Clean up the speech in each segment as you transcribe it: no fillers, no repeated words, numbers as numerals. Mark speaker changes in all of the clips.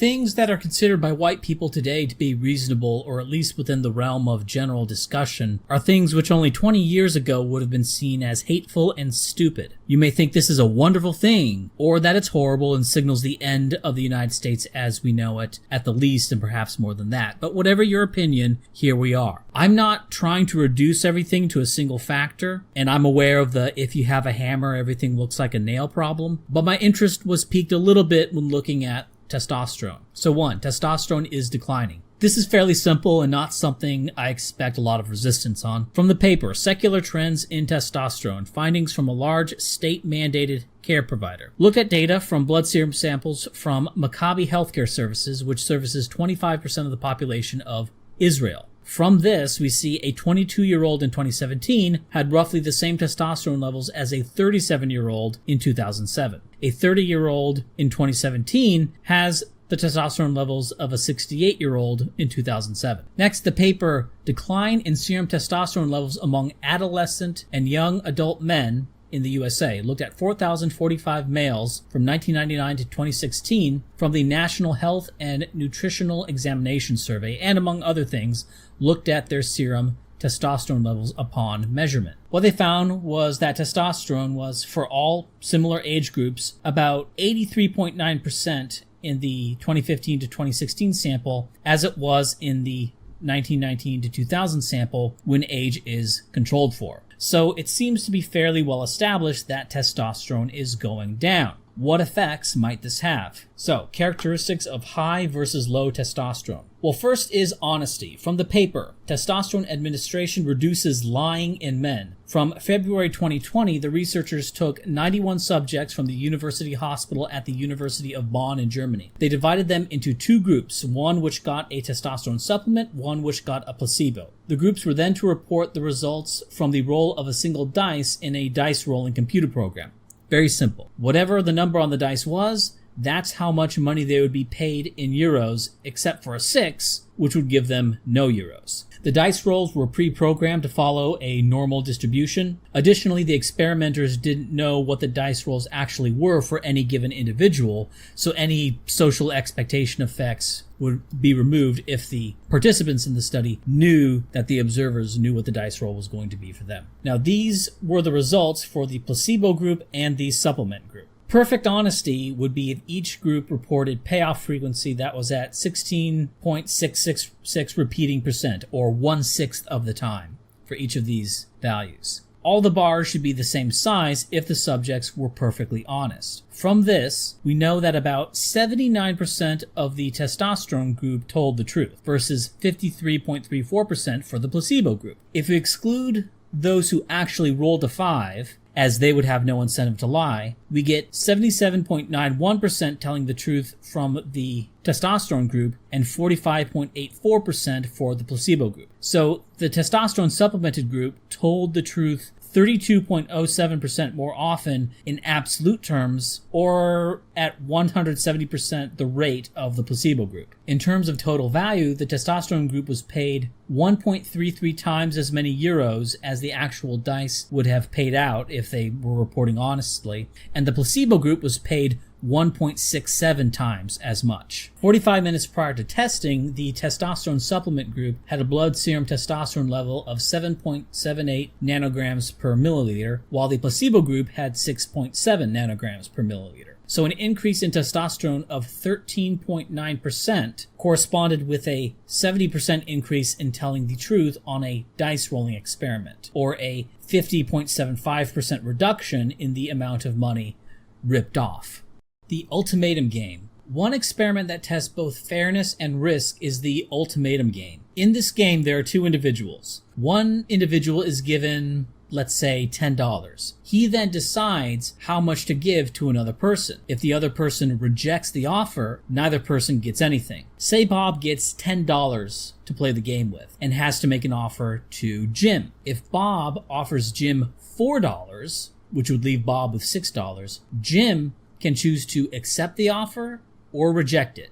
Speaker 1: Things that are considered by white people today to be reasonable, or at least within the realm of general discussion, are things which only 20 years ago would have been seen as hateful and stupid. You may think this is a wonderful thing, or that it's horrible and signals the end of the United States as we know it, at the least, and perhaps more than that. But whatever your opinion, here we are. I'm not trying to reduce everything to a single factor, and I'm aware of the if you have a hammer, everything looks like a nail problem, but my interest was piqued a little bit when looking at testosterone. So 1, testosterone is declining. This is fairly simple and not something I expect a lot of resistance on. From the paper, Secular Trends in Testosterone, Findings from a Large State-Mandated Care Provider. Looked at data from blood serum samples from Maccabi Healthcare Services, which services 25% of the population of Israel. From this, we see a 22-year-old in 2017 had roughly the same testosterone levels as a 37-year-old in 2007. A 30-year-old in 2017 has the testosterone levels of a 68-year-old in 2007. Next, the paper Decline in Serum Testosterone Levels Among Adolescent and Young Adult Men in the USA looked at 4,045 males from 1999 to 2016 from the National Health and Nutritional Examination Survey, and among other things, looked at their serum testosterone levels upon measurement. What they found was that testosterone was, for all similar age groups, about 83.9% in the 2015 to 2016 sample, as it was in the 1919 to 2000 sample when age is controlled for. So it seems to be fairly well established that testosterone is going down. What effects might this have? So, characteristics of high versus low testosterone. Well, first is honesty. From the paper, Testosterone Administration Reduces Lying in Men. From February 2020, the researchers took 91 subjects from the University Hospital at the University of Bonn in Germany. They divided them into 2 groups, one which got a testosterone supplement, one which got a placebo. The groups were then to report the results from the roll of a single dice in a dice rolling computer program. Very simple. Whatever the number on the dice was, that's how much money they would be paid in euros, except for a 6, which would give them no euros. The dice rolls were pre-programmed to follow a normal distribution. Additionally, the experimenters didn't know what the dice rolls actually were for any given individual, so any social expectation effects would be removed if the participants in the study knew that the observers knew what the dice roll was going to be for them. Now, these were the results for the placebo group and the supplement group. Perfect honesty would be if each group reported payoff frequency that was at 16.666 repeating percent, or 1/6 of the time for each of these values. All the bars should be the same size if the subjects were perfectly honest. From this, we know that about 79% of the testosterone group told the truth, versus 53.34% for the placebo group. If we exclude those who actually rolled a 5, as they would have no incentive to lie, we get 77.91% telling the truth from the testosterone group and 45.84% for the placebo group. So the testosterone supplemented group told the truth 32.07% more often in absolute terms, or at 170% the rate of the placebo group. In terms of total value, the testosterone group was paid 1.33 times as many euros as the actual dice would have paid out if they were reporting honestly, and the placebo group was paid 1.67 times as much. 45 minutes prior to testing, the testosterone supplement group had a blood serum testosterone level of 7.78 nanograms per milliliter, while the placebo group had 6.7 nanograms per milliliter. So an increase in testosterone of 13.9% corresponded with a 70% increase in telling the truth on a dice rolling experiment, or a 50.75% reduction in the amount of money ripped off. The ultimatum game. One experiment that tests both fairness and risk is the ultimatum game. In this game, there are 2 individuals. One individual is given, let's say, $10. He then decides how much to give to another person. If the other person rejects the offer, neither person gets anything. Say Bob gets $10 to play the game with and has to make an offer to Jim. If Bob offers Jim $4, which would leave Bob with $6, Jim can choose to accept the offer or reject it.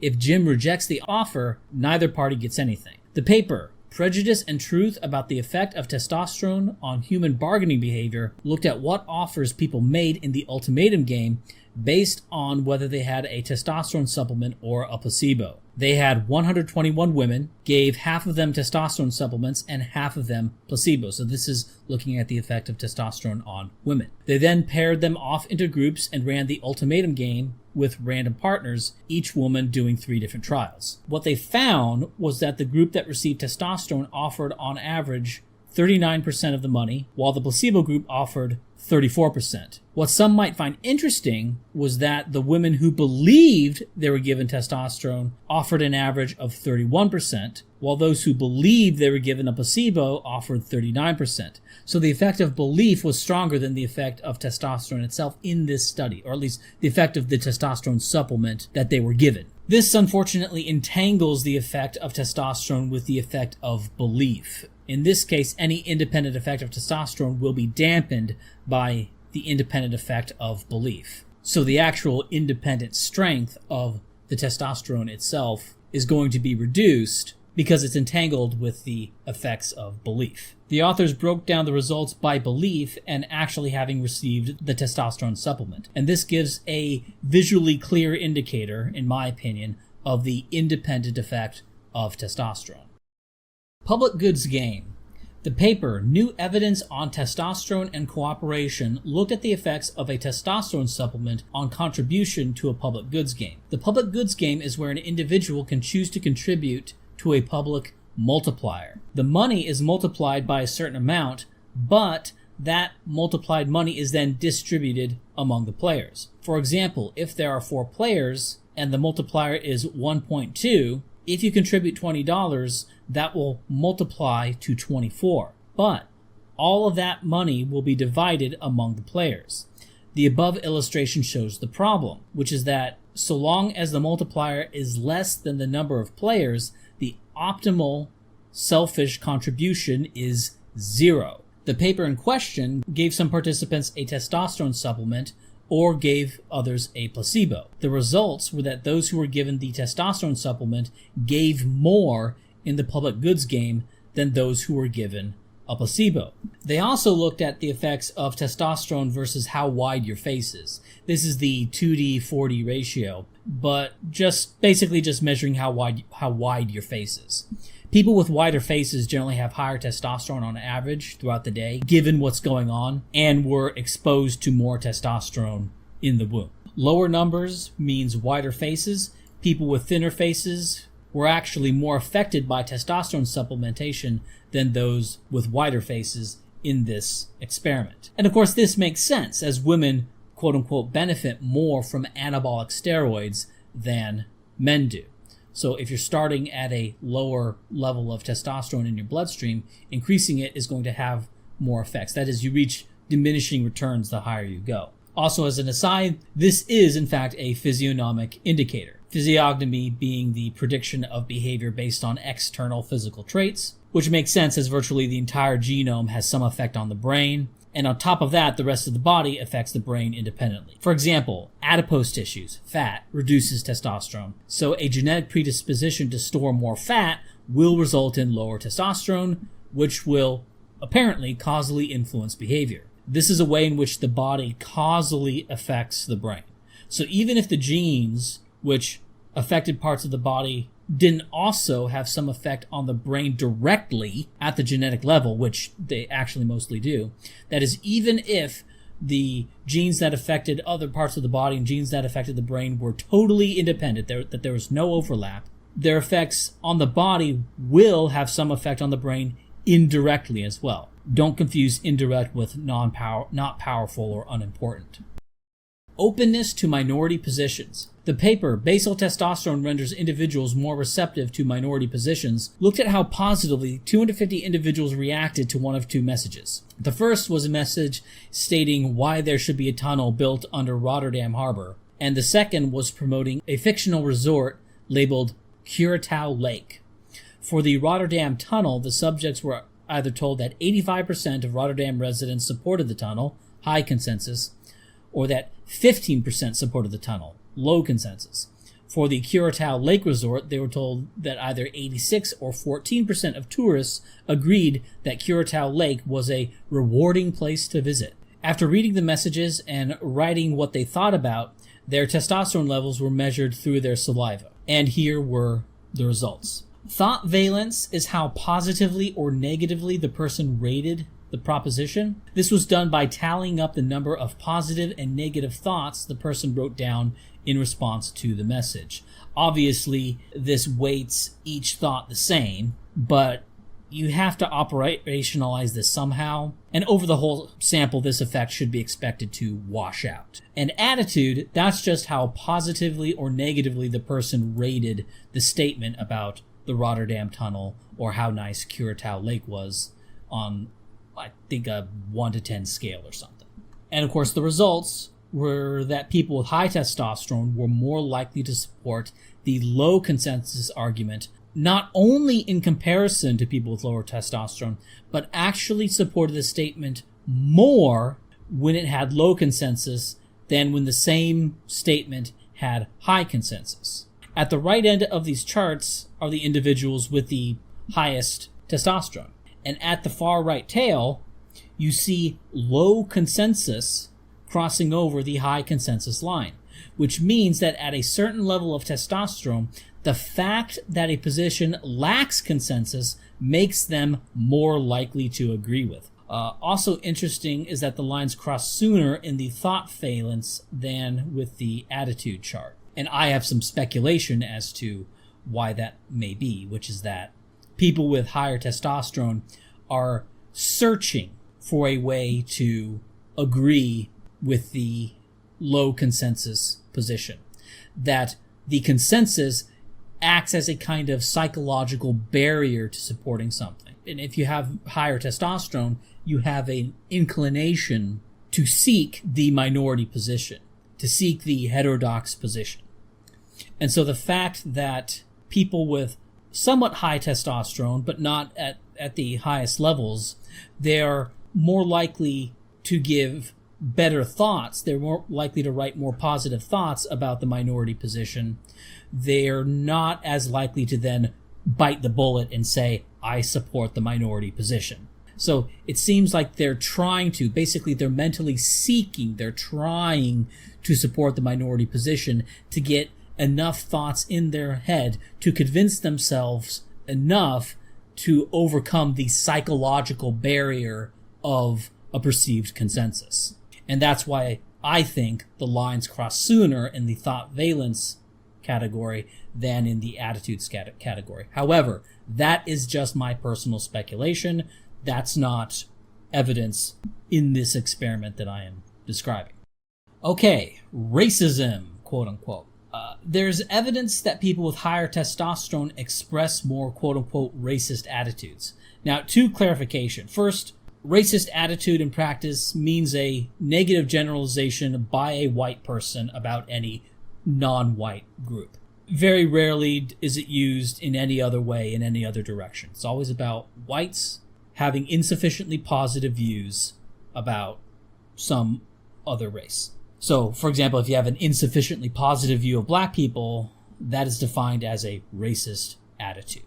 Speaker 1: If Jim rejects the offer, neither party gets anything. The paper, Prejudice and Truth About the Effect of Testosterone on Human Bargaining Behavior looked at what offers people made in the ultimatum game based on whether they had a testosterone supplement or a placebo. They had 121 women, gave half of them testosterone supplements and half of them placebo. So this is looking at the effect of testosterone on women. They then paired them off into groups and ran the ultimatum game with random partners, each woman doing 3 different trials. What they found was that the group that received testosterone offered on average 39% of the money, while the placebo group offered 34%. What some might find interesting was that the women who believed they were given testosterone offered an average of 31%, while those who believed they were given a placebo offered 39%. So the effect of belief was stronger than the effect of testosterone itself in this study, or at least the effect of the testosterone supplement that they were given. This unfortunately entangles the effect of testosterone with the effect of belief. In this case, any independent effect of testosterone will be dampened by the independent effect of belief. So the actual independent strength of the testosterone itself is going to be reduced because it's entangled with the effects of belief. The authors broke down the results by belief and actually having received the testosterone supplement. And this gives a visually clear indicator, in my opinion, of the independent effect of testosterone. Public goods game. The paper, New Evidence on Testosterone and Cooperation, looked at the effects of a testosterone supplement on contribution to a public goods game. The public goods game is where an individual can choose to contribute to a public multiplier. The money is multiplied by a certain amount, but that multiplied money is then distributed among the players. For example, if there are 4 players and the multiplier is 1.2, if you contribute $20, that will multiply to 24. But all of that money will be divided among the players. The above illustration shows the problem, which is that so long as the multiplier is less than the number of players, the optimal selfish contribution is 0. The paper in question gave some participants a testosterone supplement or gave others a placebo. The results were that those who were given the testosterone supplement gave more in the public goods game than those who were given a placebo. They also looked at the effects of testosterone versus how wide your face is. This is the 2D/4D ratio, but basically just measuring how wide your face is. People with wider faces generally have higher testosterone on average throughout the day, given what's going on, and were exposed to more testosterone in the womb. Lower numbers means wider faces. People with thinner faces were actually more affected by testosterone supplementation than those with wider faces in this experiment. And of course, this makes sense, as women, quote-unquote, benefit more from anabolic steroids than men do. So if you're starting at a lower level of testosterone in your bloodstream, increasing it is going to have more effects. That is, you reach diminishing returns the higher you go. Also, as an aside, this is in fact a physiognomic indicator. Physiognomy being the prediction of behavior based on external physical traits, which makes sense as virtually the entire genome has some effect on the brain. And on top of that, the rest of the body affects the brain independently. For example, adipose tissues, fat, reduces testosterone. So a genetic predisposition to store more fat will result in lower testosterone, which will apparently causally influence behavior. This is a way in which the body causally affects the brain. So even if the genes which affected parts of the body didn't also have some effect on the brain directly at the genetic level, which they actually mostly do. That is, even if the genes that affected other parts of the body and genes that affected the brain were totally independent, that there was no overlap, their effects on the body will have some effect on the brain indirectly as well. Don't confuse indirect with not powerful or unimportant. Openness to minority positions. The paper, Basal Testosterone Renders Individuals More Receptive to Minority Positions, looked at how positively 250 individuals reacted to one of 2 messages. The first was a message stating why there should be a tunnel built under Rotterdam Harbor, and the second was promoting a fictional resort labeled Curaçao Lake. For the Rotterdam tunnel, the subjects were either told that 85% of Rotterdam residents supported the tunnel, high consensus, or that 15% supported the tunnel, low consensus. For the Curacao Lake Resort, they were told that either 86 or 14% of tourists agreed that Curacao Lake was a rewarding place to visit. After reading the messages and writing what they thought about, their testosterone levels were measured through their saliva. And here were the results. Thought valence is how positively or negatively the person rated the proposition. This was done by tallying up the number of positive and negative thoughts the person wrote down in response to the message. Obviously, this weights each thought the same, but you have to operationalize this somehow, and over the whole sample, this effect should be expected to wash out. And attitude, that's just how positively or negatively the person rated the statement about the Rotterdam Tunnel or how nice Curacao Lake was on, I think, a 1 to 10 scale or something. And of course, the results were that people with high testosterone were more likely to support the low consensus argument, not only in comparison to people with lower testosterone, but actually supported the statement more when it had low consensus than when the same statement had high consensus. At the right end of these charts are the individuals with the highest testosterone. And at the far right tail, you see low consensus crossing over the high consensus line, which means that at a certain level of testosterone, the fact that a position lacks consensus makes them more likely to agree with. Also interesting is that the lines cross sooner in the thought valence than with the attitude chart. And I have some speculation as to why that may be, which is that people with higher testosterone are searching for a way to agree with the low consensus position. That the consensus acts as a kind of psychological barrier to supporting something. And if you have higher testosterone, you have an inclination to seek the minority position, to seek the heterodox position. And so the fact that people with somewhat high testosterone, but not at the highest levels, they're more likely to give better thoughts. They're more likely to write more positive thoughts about the minority position. They're not as likely to then bite the bullet and say, I support the minority position. So it seems like they're trying to, basically they're mentally seeking, they're trying to support the minority position to get enough thoughts in their head to convince themselves enough to overcome the psychological barrier of a perceived consensus. And that's why I think the lines cross sooner in the thought valence category than in the attitudes category. However, that is just my personal speculation. That's not evidence in this experiment that I am describing. Okay, racism, quote unquote. There's evidence that people with higher testosterone express more quote unquote racist attitudes. Now, to clarification. First, racist attitude in practice means a negative generalization by a white person about any non-white group. Very rarely is it used in any other way, in any other direction. It's always about whites having insufficiently positive views about some other race. So, for example, if you have an insufficiently positive view of black people, that is defined as a racist attitude.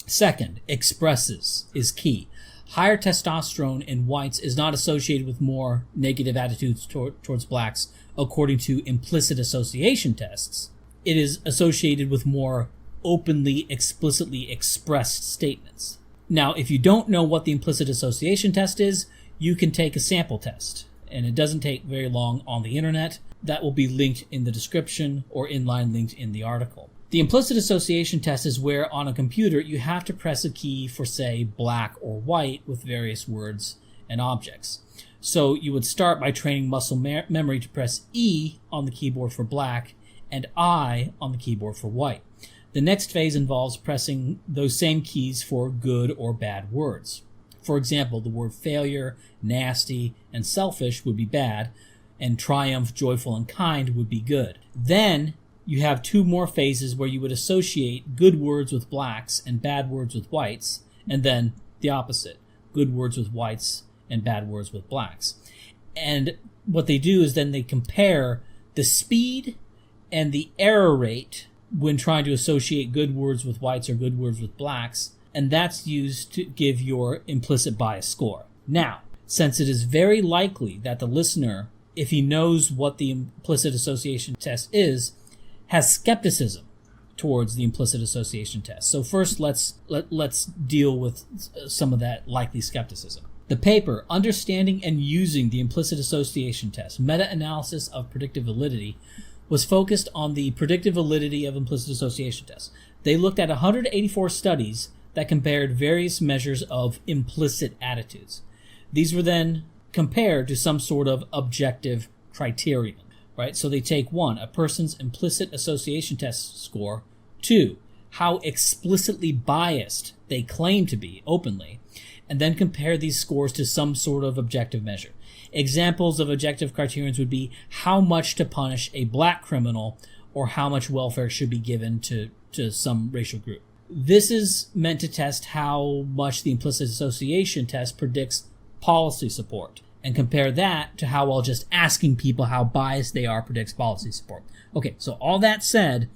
Speaker 1: Second, expresses is key. Higher testosterone in whites is not associated with more negative attitudes towards blacks according to implicit association tests. It is associated with more openly, explicitly expressed statements. Now, if you don't know what the implicit association test is, you can take a sample test. And it doesn't take very long on the internet. That will be linked in the description or inline linked in the article. The implicit association test is where on a computer you have to press a key for, say, black or white with various words and objects. So you would start by training muscle memory to press E on the keyboard for black and I on the keyboard for white. The next phase involves pressing those same keys for good or bad words. For example, the word failure, nasty, and selfish would be bad, and triumph, joyful, and kind would be good. Then you have two more phases where you would associate good words with blacks and bad words with whites, and then the opposite, good words with whites and bad words with blacks. And what they do is then they compare the speed and the error rate when trying to associate good words with whites or good words with blacks, and that's used to give your implicit bias score. Now, since it is very likely that the listener, if he knows what the implicit association test is, has skepticism towards the implicit association test. So first, let's deal with some of that likely skepticism. The paper, Understanding and Using the Implicit Association Test, Meta-Analysis of Predictive Validity, was focused on the predictive validity of implicit association tests. They looked at 184 studies that compared various measures of implicit attitudes. These were then compared to some sort of objective criterion, right? So they take 1, a person's implicit association test score, 2, how explicitly biased they claim to be openly, and then compare these scores to some sort of objective measure. Examples of objective criterions would be how much to punish a black criminal or how much welfare should be given to some racial group. This is meant to test how much the implicit association test predicts policy support, and compare that to how well just asking people how biased they are predicts policy support. Okay, so all that said,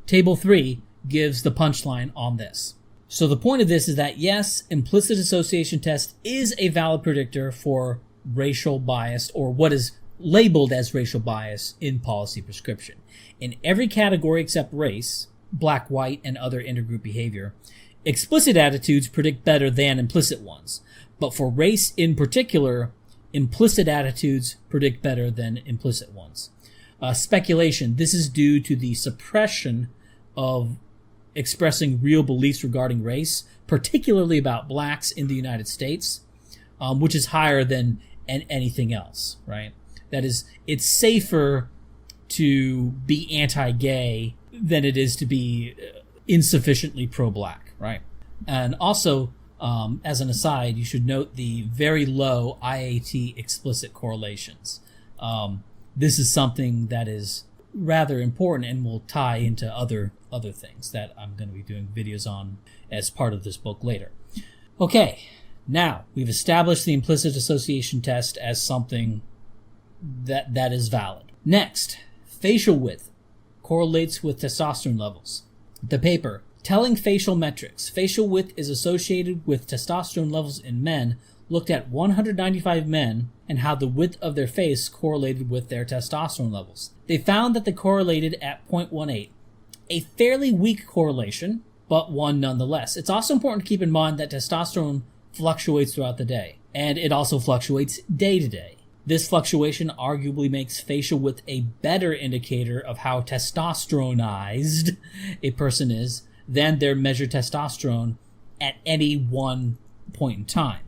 Speaker 1: Table 3 gives the punchline on this. So the point of this is that, yes, implicit association test is a valid predictor for racial bias, or what is labeled as racial bias in policy prescription. In every category except race, black, white, and other intergroup behavior, explicit attitudes predict better than implicit ones. But for race in particular, implicit attitudes predict better than implicit ones. Speculation. This is due to the suppression of expressing real beliefs regarding race, particularly about blacks in the United States, which is higher than anything else, right? That is, it's safer to be anti-gay than it is to be insufficiently pro-black, right? And also, as an aside, you should note the very low IAT explicit correlations. This is something that is rather important and will tie into other things that I'm going to be doing videos on as part of this book later. Okay, now we've established the implicit association test as something that is valid. Next, facial width correlates with testosterone levels. The paper, Telling Facial Metrics. Facial width is associated with testosterone levels in men, looked at 195 men and how the width of their face correlated with their testosterone levels. They found that they correlated at 0.18, a fairly weak correlation, but one nonetheless. It's also important to keep in mind that testosterone fluctuates throughout the day, and it also fluctuates day to day. This fluctuation arguably makes facial width a better indicator of how testosteronized a person is than their measured testosterone at any one point in time.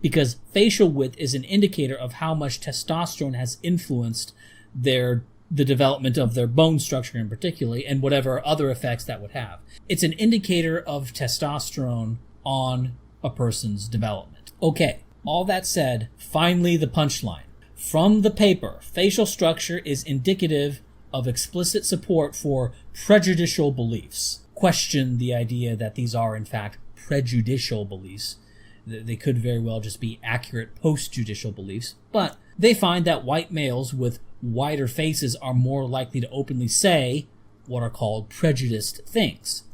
Speaker 1: Because facial width is an indicator of how much testosterone has influenced the development of their bone structure in particular, and whatever other effects that would have. It's an indicator of testosterone on a person's development. Okay, all that said, finally the punchline. From the paper, facial structure is indicative of explicit support for prejudicial beliefs. Question the idea that these are, in fact, prejudicial beliefs. They could very well just be accurate post-judicial beliefs, but they find that white males with wider faces are more likely to openly say what are called prejudiced things.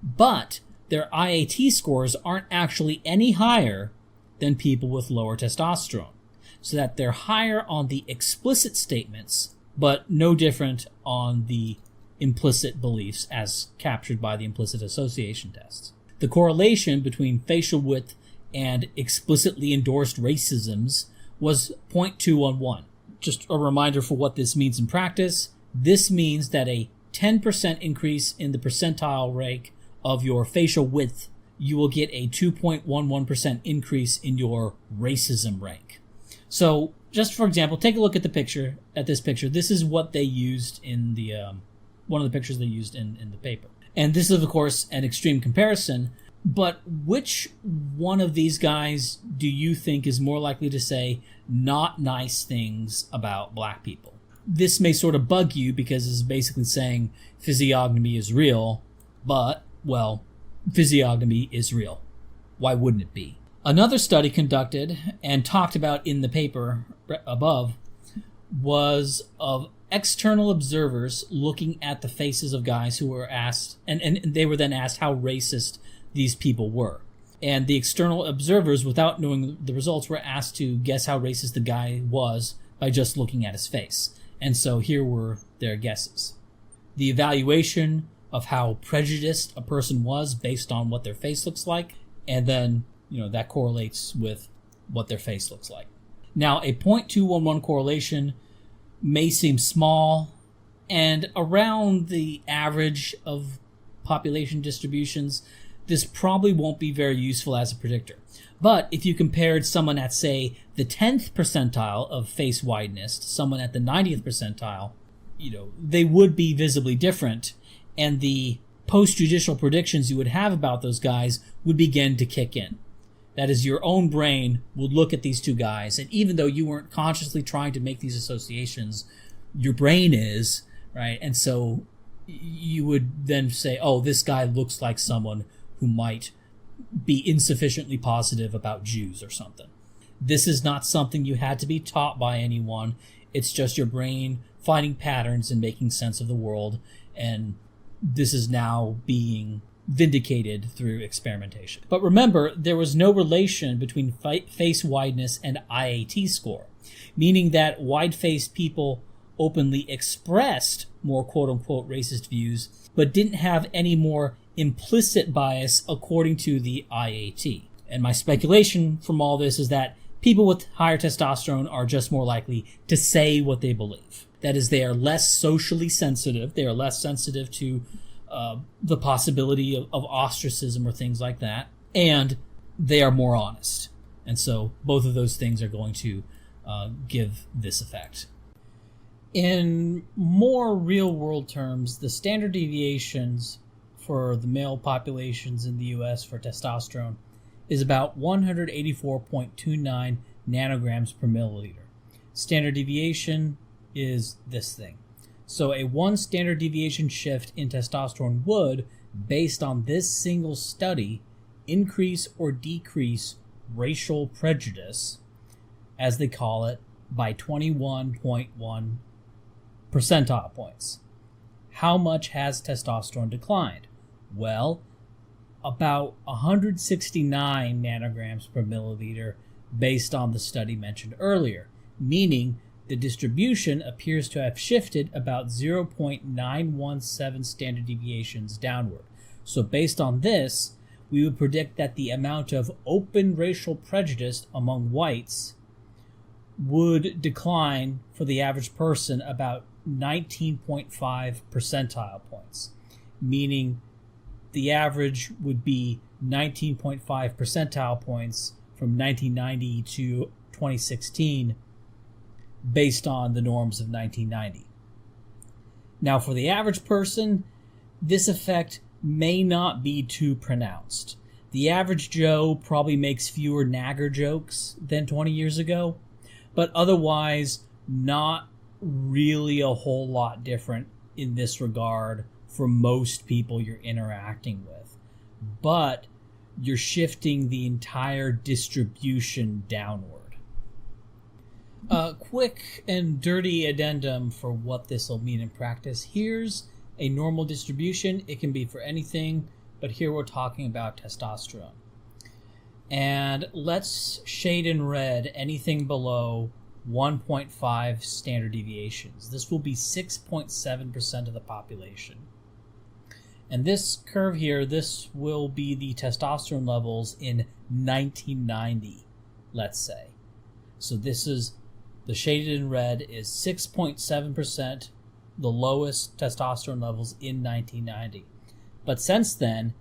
Speaker 1: But their IAT scores aren't actually any higher than people with lower testosterone, so that they're higher on the explicit statements, but no different on the implicit beliefs as captured by the implicit association tests. The correlation between facial width and explicitly endorsed racisms was 0.211. Just a reminder for what this means in practice. This means that a 10% increase in the percentile rank of your facial width, you will get a 2.11% increase in your racism rank. So, just for example, take a look at this picture. This is what they used in the one of the pictures they used in the paper. And this is, of course, an extreme comparison. But which one of these guys do you think is more likely to say not nice things about black people? This may sort of bug you because it's basically saying physiognomy is real, but, well, physiognomy is real. Why wouldn't it be? Another study conducted and talked about in the paper above was of external observers looking at the faces of guys who were asked, and they were then asked how racist these people were. And the external observers, without knowing the results, were asked to guess how racist the guy was by just looking at his face. And so here were their guesses. The evaluation of how prejudiced a person was based on what their face looks like, and then, that correlates with what their face looks like. Now, a 0.211 correlation may seem small, and around the average of population distributions, this probably won't be very useful as a predictor. But if you compared someone at, say, the 10th percentile of face wideness to someone at the 90th percentile, they would be visibly different, and the post-judicial predictions you would have about those guys would begin to kick in. That is, your own brain would look at these two guys, and even though you weren't consciously trying to make these associations, your brain is, right? And so you would then say, oh, this guy looks like someone who might be insufficiently positive about Jews or something. This is not something you had to be taught by anyone. It's just your brain finding patterns and making sense of the world, and this is now being vindicated through experimentation. But remember, there was no relation between face wideness and IAT score, meaning that wide-faced people openly expressed more quote-unquote racist views, but didn't have any more implicit bias according to the IAT. And my speculation from all this is that people with higher testosterone are just more likely to say what they believe. That is, they are less socially sensitive. They are less sensitive to the possibility of ostracism or things like that. And they are more honest. And so both of those things are going to give this effect. In more real-world terms, the standard deviations for the male populations in the U.S. for testosterone is about 184.29 nanograms per milliliter. Standard deviation is this thing. So a 1 standard deviation shift in testosterone would, based on this single study, increase or decrease racial prejudice, as they call it, by 21.1 percentile points. How much has testosterone declined? Well, about 169 nanograms per milliliter based on the study mentioned earlier, meaning the distribution appears to have shifted about 0.917 standard deviations downward. So based on this, we would predict that the amount of open racial prejudice among whites would decline for the average person about 19.5 percentile points, meaning the average would be 19.5 percentile points from 1990 to 2016 based on the norms of 1990. Now, for the average person, this effect may not be too pronounced. The average Joe probably makes fewer nagger jokes than 20 years ago, but otherwise not really a whole lot different in this regard for most people you're interacting with. But you're shifting the entire distribution downward. A quick and dirty addendum for what this will mean in practice. Here's a normal distribution. It can be for anything, but here we're talking about testosterone. And let's shade in red anything below 1.5 standard deviations. This will be 6.7% of the population. And this curve here, this will be the testosterone levels in 1990, let's say. So this is, the shaded in red is 6.7%, the lowest testosterone levels in 1990. But since then,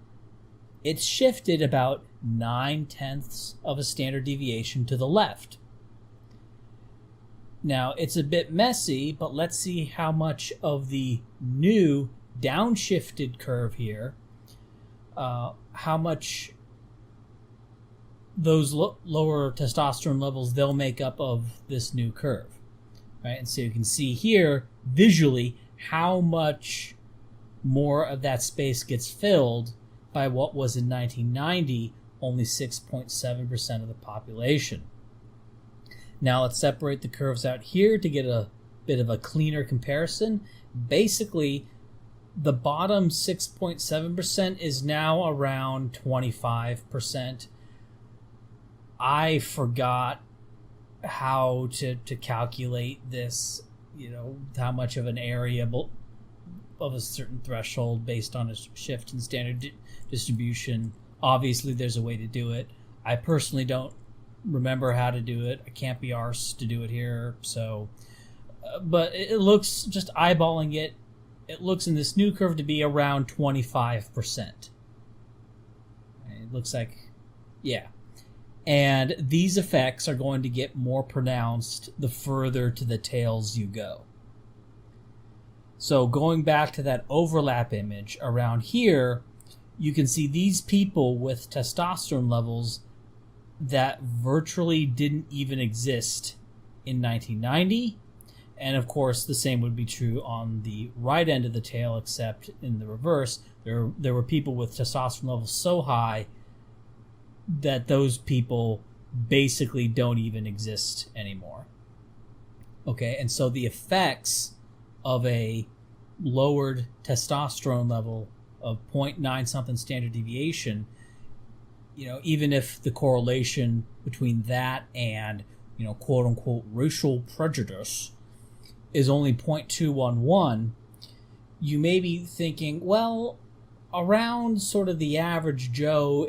Speaker 1: it's shifted about 0.9 of a standard deviation to the left. Now, it's a bit messy, but let's see how much of the new downshifted curve here, how much those lower testosterone levels they'll make up of this new curve, right? And so you can see here visually how much more of that space gets filled by what was in 1990 only 6.7% of the population. Now let's separate the curves out here to get a bit of a cleaner comparison, basically the bottom 6.7% is now around 25%. I forgot how to calculate this, how much of an area of a certain threshold based on a shift in standard distribution. Obviously, there's a way to do it. I personally don't remember how to do it. I can't be arsed to do it here. So, but it looks, just eyeballing it, it looks in this new curve to be around 25%. It looks like, yeah. And these effects are going to get more pronounced the further to the tails you go. So going back to that overlap image around here, you can see these people with testosterone levels that virtually didn't even exist in 1990. And of course, the same would be true on the right end of the tail, except in the reverse. There were people with testosterone levels so high that those people basically don't even exist anymore. Okay, and so the effects of a lowered testosterone level of 0.9 something standard deviation, even if the correlation between that and, quote unquote racial prejudice is only 0.211, you may be thinking, well, around sort of the average Joe,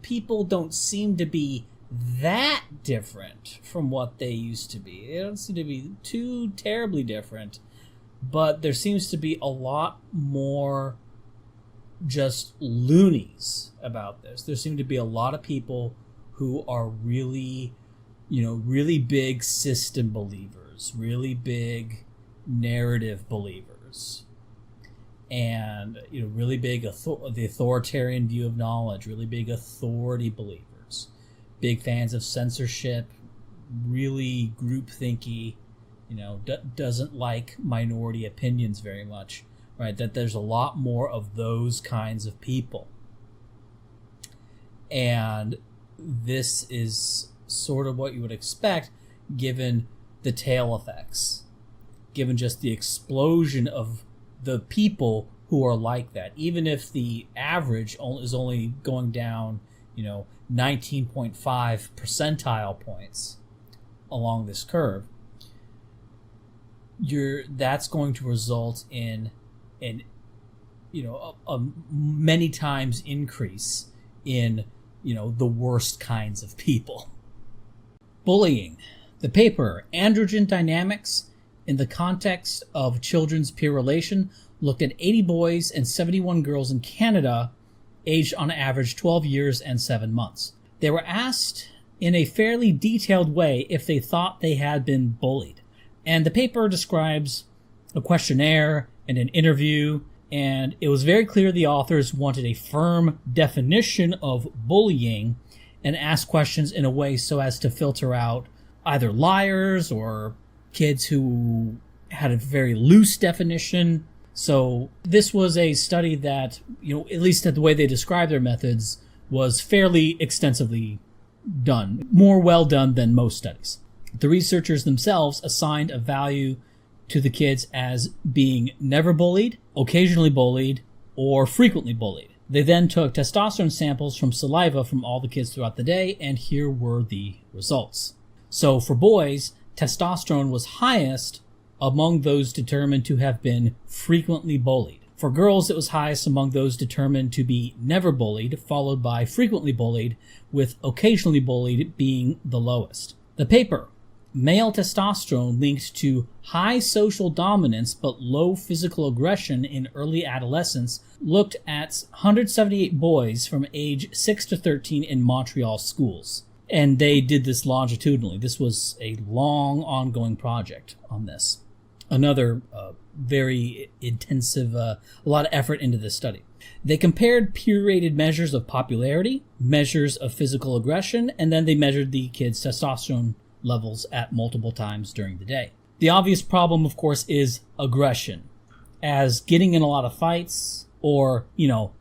Speaker 1: people don't seem to be that different from what they used to be. They don't seem to be too terribly different, but there seems to be a lot more just loonies about this. There seem to be a lot of people who are really, really big system believers, really big narrative believers, and really big the authoritarian view of knowledge, really big authority believers, big fans of censorship, really groupthinky, doesn't like minority opinions very much, right? That there's a lot more of those kinds of people. And this is sort of what you would expect given the tail effects, given just the explosion of the people who are like that. Even if the average is only going down, 19.5 percentile points along this curve, that's going to result in a many times increase in the worst kinds of people. Bullying. The paper Androgen Dynamics in the Context of Children's Peer Relation looked at 80 boys and 71 girls in Canada aged on average 12 years and 7 months. They were asked in a fairly detailed way if they thought they had been bullied. And the paper describes a questionnaire and an interview, and it was very clear the authors wanted a firm definition of bullying and asked questions in a way so as to filter out either liars or kids who had a very loose definition. So this was a study that, at least at the way they describe their methods, was fairly extensively done, more well done than most studies. The researchers themselves assigned a value to the kids as being never bullied, occasionally bullied, or frequently bullied. They then took testosterone samples from saliva from all the kids throughout the day, and here were the results. So for boys, testosterone was highest among those determined to have been frequently bullied. For girls, it was highest among those determined to be never bullied, followed by frequently bullied, with occasionally bullied being the lowest. The paper, Male Testosterone Linked to High Social Dominance but Low Physical Aggression in Early Adolescence, looked at 178 boys from age 6 to 13 in Montreal schools. And they did this longitudinally. This was a long, ongoing project on this. Another very intensive, a lot of effort into this study. They compared peer-rated measures of popularity, measures of physical aggression, and then they measured the kids' testosterone levels at multiple times during the day. The obvious problem, of course, is aggression, as getting in a lot of fights or,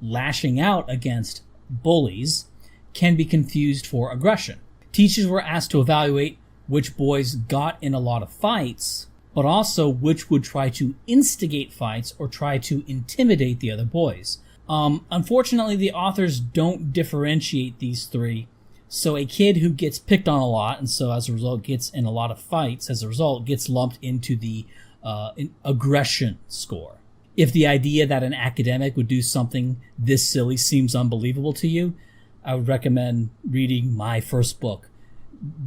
Speaker 1: lashing out against bullies can be confused for aggression. Teachers were asked to evaluate which boys got in a lot of fights but also which would try to instigate fights or try to intimidate the other boys. Unfortunately, the authors don't differentiate these three. So a kid who gets picked on a lot, and so as a result gets in a lot of fights, as a result gets lumped into the aggression score. If the idea that an academic would do something this silly seems unbelievable to you, I would recommend reading my first book.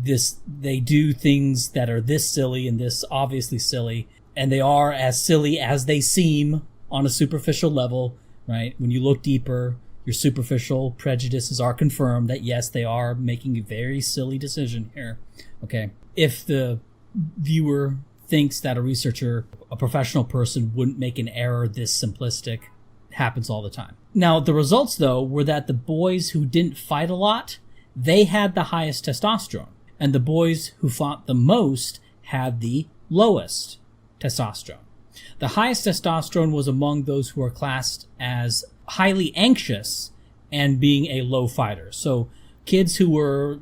Speaker 1: They do things that are this silly and this obviously silly, and they are as silly as they seem on a superficial level, right? When you look deeper, your superficial prejudices are confirmed that yes, they are making a very silly decision here. Okay. If the viewer thinks that a researcher, a professional person, wouldn't make an error this simplistic, it happens all the time. Now, the results, though, were that the boys who didn't fight a lot, they had the highest testosterone. And the boys who fought the most had the lowest testosterone. The highest testosterone was among those who are classed as highly anxious and being a low fighter. So kids who were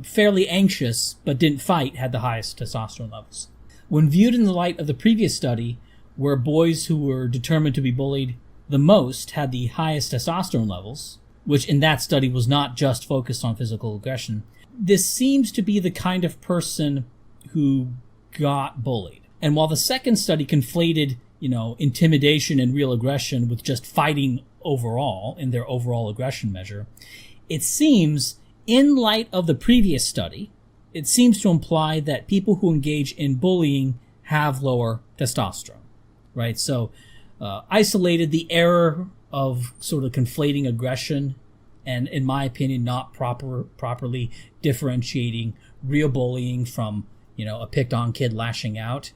Speaker 1: fairly anxious but didn't fight had the highest testosterone levels. When viewed in the light of the previous study, where boys who were determined to be bullied the most had the highest testosterone levels, which in that study was not just focused on physical aggression, this seems to be the kind of person who got bullied. And while the second study conflated, intimidation and real aggression with just fighting overall in their overall aggression measure, it seems, in light of the previous study, it seems to imply that people who engage in bullying have lower testosterone, right? So isolated the error of sort of conflating aggression and, in my opinion, not properly differentiating real bullying from, a picked on kid lashing out.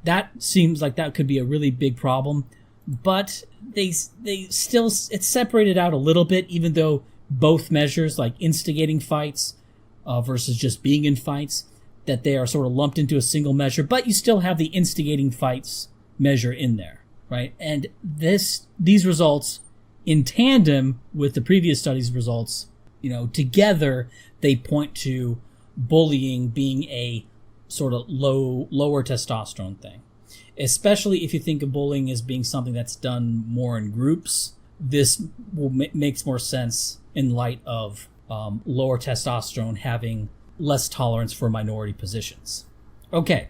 Speaker 1: That seems like that could be a really big problem, but they still, it's separated out a little bit, even though both measures, like instigating fights versus just being in fights, that they are sort of lumped into a single measure, but you still have the instigating fights measure in there, right? And these results, in tandem with the previous study's results, together they point to bullying being a sort of lower testosterone thing. Especially if you think of bullying as being something that's done more in groups, this makes more sense in light of lower testosterone having less tolerance for minority positions. Okay,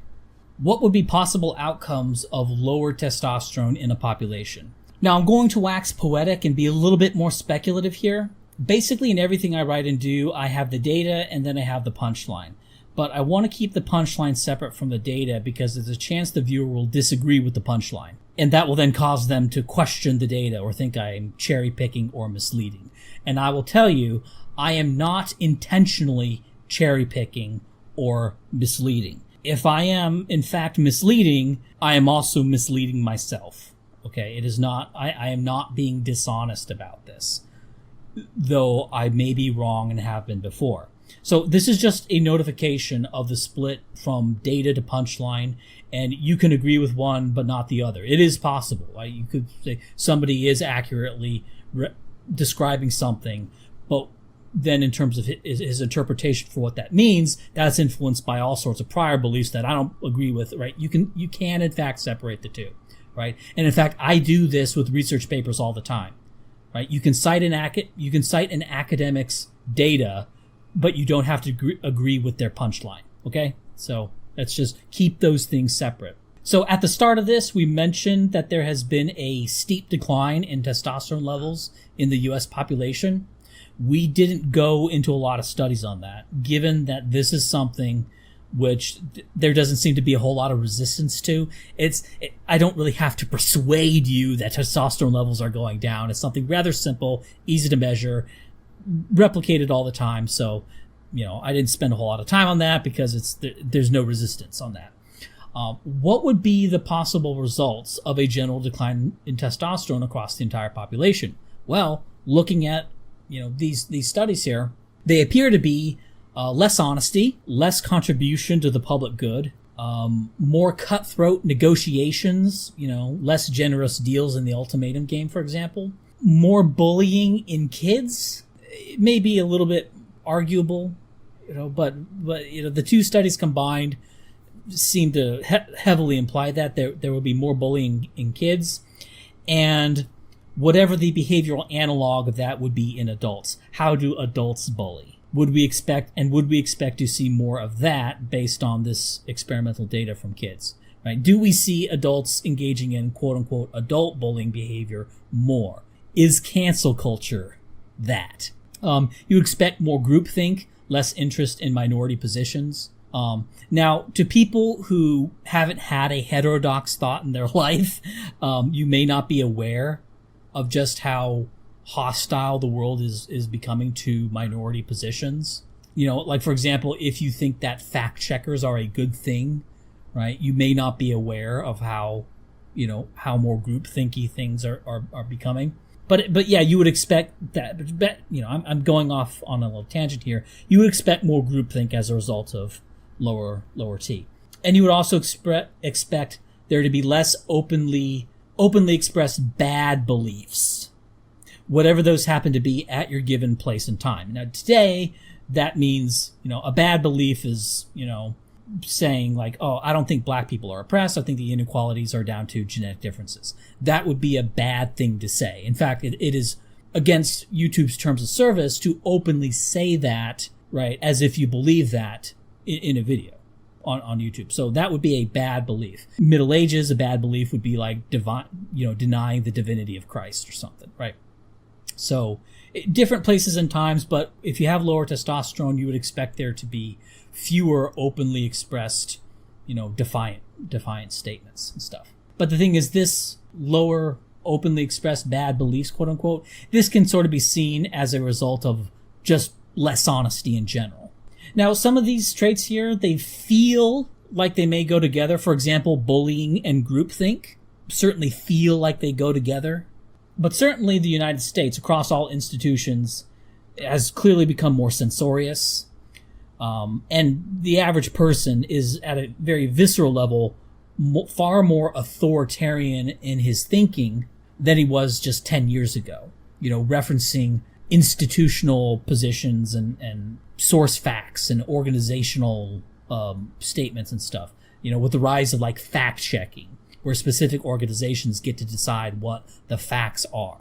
Speaker 1: what would be possible outcomes of lower testosterone in a population? Now, I'm going to wax poetic and be a little bit more speculative here. Basically, in everything I write and do, I have the data and then I have the punchline. But I want to keep the punchline separate from the data because there's a chance the viewer will disagree with the punchline. And that will then cause them to question the data or think I'm cherry picking or misleading. And I will tell you, I am not intentionally cherry picking or misleading. If I am, in fact, misleading, I am also misleading myself. Okay, it is not, I am not being dishonest about this, though I may be wrong and have been before. So this is just a notification of the split from data to punchline, and you can agree with one but not the other. It is possible, right? You could say somebody is accurately describing something, but then in terms of his interpretation for what that means, that's influenced by all sorts of prior beliefs that I don't agree with, right? You can in fact separate the two, right? And in fact, I do this with research papers all the time, right? You can cite an academic's data, but you don't have to agree with their punchline, okay? So let's just keep those things separate. So at the start of this, we mentioned that there has been a steep decline in testosterone levels in the U.S. population. We didn't go into a lot of studies on that, given that this is something which there doesn't seem to be a whole lot of resistance to. I don't really have to persuade you that testosterone levels are going down. It's something rather simple, easy to measure, replicated all the time. So, I didn't spend a whole lot of time on that because there's no resistance on that. What would be the possible results of a general decline in testosterone across the entire population? Well, looking at these studies here, they appear to be less honesty, less contribution to the public good, more cutthroat negotiations, less generous deals in the ultimatum game, for example, more bullying in kids. It may be a little bit arguable, but the two studies combined seem to heavily imply that there will be more bullying in kids, and whatever the behavioral analog of that would be in adults. How do adults bully? Would we expect to see more of that based on this experimental data from kids? Right? Do we see adults engaging in quote unquote adult bullying behavior more? Is cancel culture that? You expect more groupthink, less interest in minority positions. Now, to people who haven't had a heterodox thought in their life, you may not be aware of just how hostile the world is becoming to minority positions. You know, like for example, if you think that fact checkers are a good thing, right? You may not be aware of how more groupthinky things are becoming. But yeah, you would expect that. But I'm going off on a little tangent here. You would expect more groupthink as a result of lower T, and you would also expect there to be less openly expressed bad beliefs, whatever those happen to be at your given place and time. Now today, that means a bad belief is saying like, oh, I don't think black people are oppressed. I think the inequalities are down to genetic differences. That would be a bad thing to say. In fact, it is against YouTube's terms of service to openly say that, right, as if you believe that in a video on YouTube. So that would be a bad belief. Middle Ages, a bad belief would be like denying the divinity of Christ or something, right? So different places and times, but if you have lower testosterone, you would expect there to be fewer openly expressed, defiant statements and stuff. But the thing is, this lower openly expressed bad beliefs, quote unquote, this can sort of be seen as a result of just less honesty in general. Now, some of these traits here, they feel like they may go together. For example, bullying and groupthink certainly feel like they go together. But certainly the United States, across all institutions, has clearly become more censorious. And the average person is at a very visceral level far more authoritarian in his thinking than he was just 10 years ago, referencing institutional positions and source facts and organizational statements and stuff, with the rise of like fact checking, where specific organizations get to decide what the facts are,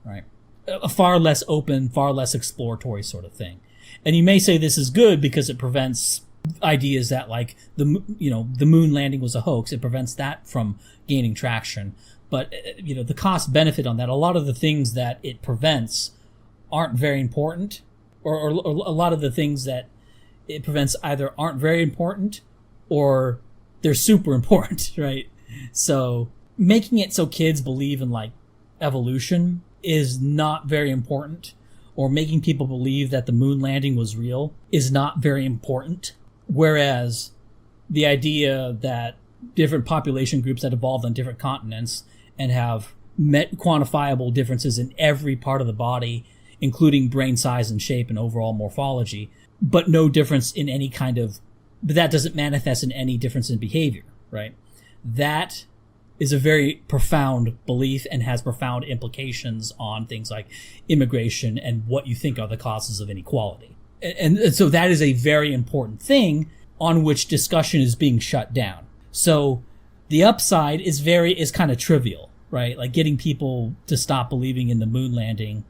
Speaker 1: right? A far less open, far less exploratory sort of thing. And you may say this is good because it prevents ideas that like the moon landing was a hoax. It prevents that from gaining traction. But, the cost benefit on that, a lot of the things that it prevents aren't very important, or a lot of the things that it prevents either aren't very important or they're super important, right? So making it so kids believe in like evolution is not very important, or making people believe that the moon landing was real is not very important. Whereas the idea that different population groups that evolved on different continents and have met quantifiable differences in every part of the body, including brain size and shape and overall morphology, but no difference in any but that doesn't manifest in any difference in behavior, right? That is a very profound belief and has profound implications on things like immigration and what you think are the causes of inequality. And so that is a very important thing on which discussion is being shut down. So the upside is kind of trivial, right? Like getting people to stop believing in the moon landing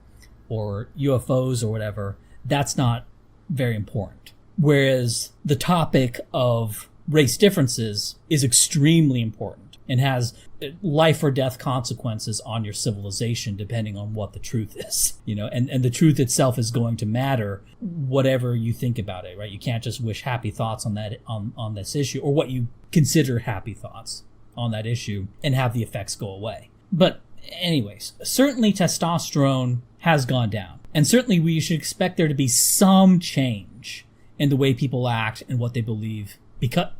Speaker 1: or UFOs or whatever, that's not very important. Whereas the topic of race differences is extremely important and has life or death consequences on your civilization depending on what the truth is, and the truth itself is going to matter whatever you think about it, right? You can't just wish happy thoughts on that, on this issue, or what you consider happy thoughts on that issue and have the effects go away. But anyways, certainly testosterone has gone down, and certainly we should expect there to be some change in the way people act and what they believe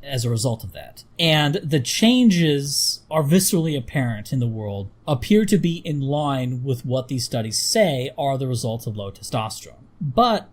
Speaker 1: as a result of that. And the changes are viscerally apparent in the world, appear to be in line with what these studies say are the results of low testosterone. But,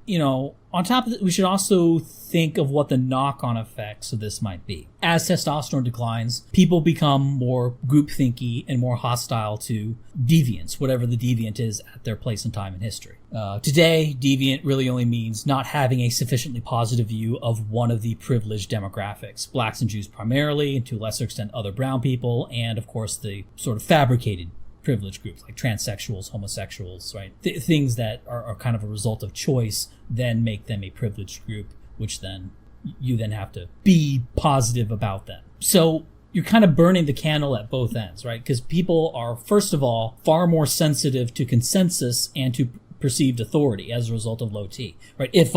Speaker 1: on top of it, we should also think of what the knock-on effects of this might be. As testosterone declines, people become more groupthinky and more hostile to deviance, whatever the deviant is at their place and time in history. Today, deviant really only means not having a sufficiently positive view of one of the privileged demographics. Blacks and Jews primarily, and to a lesser extent other brown people, and of course the sort of fabricated privileged groups like transsexuals, homosexuals, right? Things that are kind of a result of choice then make them a privileged group, which then you then have to be positive about them. So you're kind of burning the candle at both ends, right? Because people are, first of all, far more sensitive to consensus and to perceived authority as a result of low T, right? If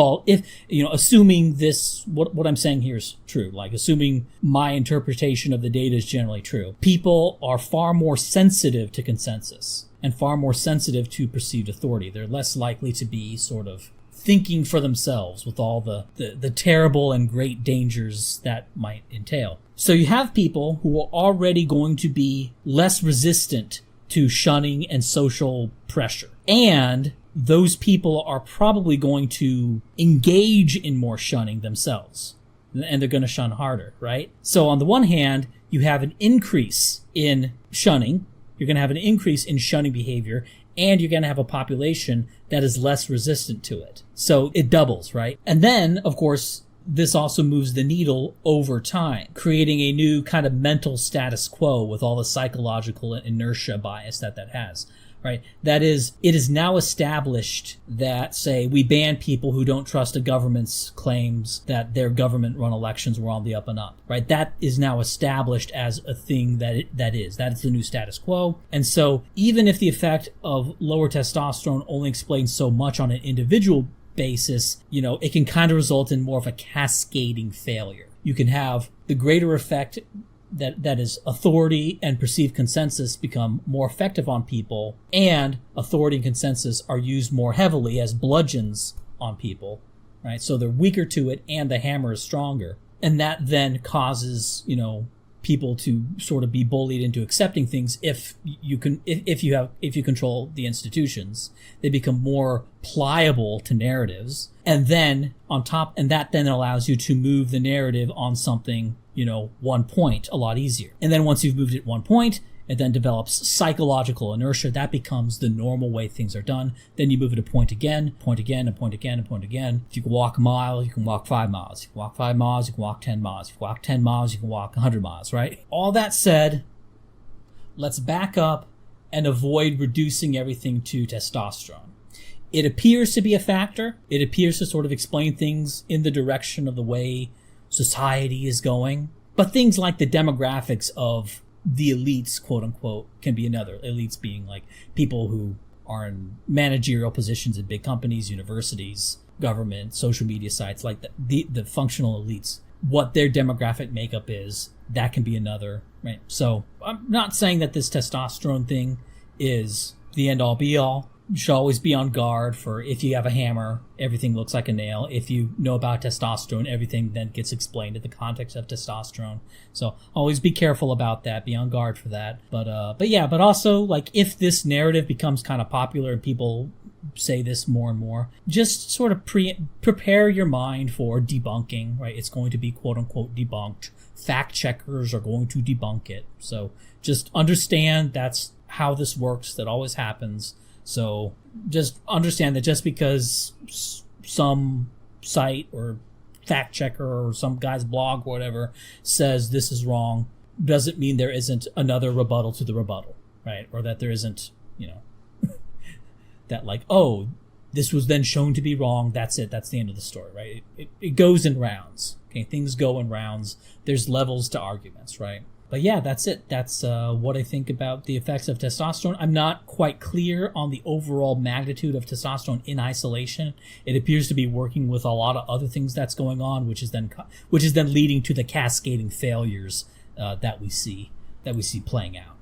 Speaker 1: assuming this, what I'm saying here is true, like assuming my interpretation of the data is generally true, people are far more sensitive to consensus and far more sensitive to perceived authority. They're less likely to be sort of thinking for themselves with all the terrible and great dangers that might entail. So you have people who are already going to be less resistant to shunning and social pressure. And those people are probably going to engage in more shunning themselves. And they're going to shun harder, right? So on the one hand, you have an increase in shunning. You're going to have an increase in shunning behavior, and you're going to have a population that is less resistant to it. So it doubles, right? And then, of course, this also moves the needle over time, creating a new kind of mental status quo with all the psychological inertia bias that has. Right. That is, it is now established that, say, we ban people who don't trust a government's claims that their government-run elections were on the up and up. Right. That is now established as a thing that is the new status quo. And so even if the effect of lower testosterone only explains so much on an individual basis, it can kind of result in more of a cascading failure. You can have the greater effect that is authority and perceived consensus become more effective on people, and authority and consensus are used more heavily as bludgeons on people, right? So they're weaker to it and the hammer is stronger. And that then causes, people to sort of be bullied into accepting things. If you control the institutions, they become more pliable to narratives. And then that then allows you to move the narrative on something, one point a lot easier. And then once you've moved it one point, it then develops psychological inertia. That becomes the normal way things are done. Then you move it a point again, point again, a point again, a point again. If you can walk a mile, you can walk 5 miles. If you can walk 5 miles, you can walk 10 miles. If you walk 10 miles, you can walk 100 miles, right? All that said, let's back up and avoid reducing everything to testosterone. It appears to be a factor. It appears to sort of explain things in the direction of the way society is going. But things like the demographics of the elites, quote unquote, can be another. Elites being like people who are in managerial positions in big companies, universities, government, social media sites, like the functional elites. What their demographic makeup is, that can be another, right? So I'm not saying that this testosterone thing is the end all be all. You should always be on guard for, if you have a hammer, everything looks like a nail. If you know about testosterone, everything then gets explained in the context of testosterone. So always be careful about that. Be on guard for that. But also, like, if this narrative becomes kind of popular and people say this more and more, just sort of prepare your mind for debunking, right? It's going to be quote unquote debunked. Fact checkers are going to debunk it. So just understand that's how this works. That always happens. So just understand that just because some site or fact checker or some guy's blog or whatever says this is wrong doesn't mean there isn't another rebuttal to the rebuttal, right? Or that there isn't, that like, oh, this was then shown to be wrong. That's it. That's the end of the story, right? It goes in rounds. Okay, things go in rounds. There's levels to arguments, right? But yeah, that's it. That's what I think about the effects of testosterone. I'm not quite clear on the overall magnitude of testosterone in isolation. It appears to be working with a lot of other things that's going on, which is then leading to the cascading failures that we see playing out.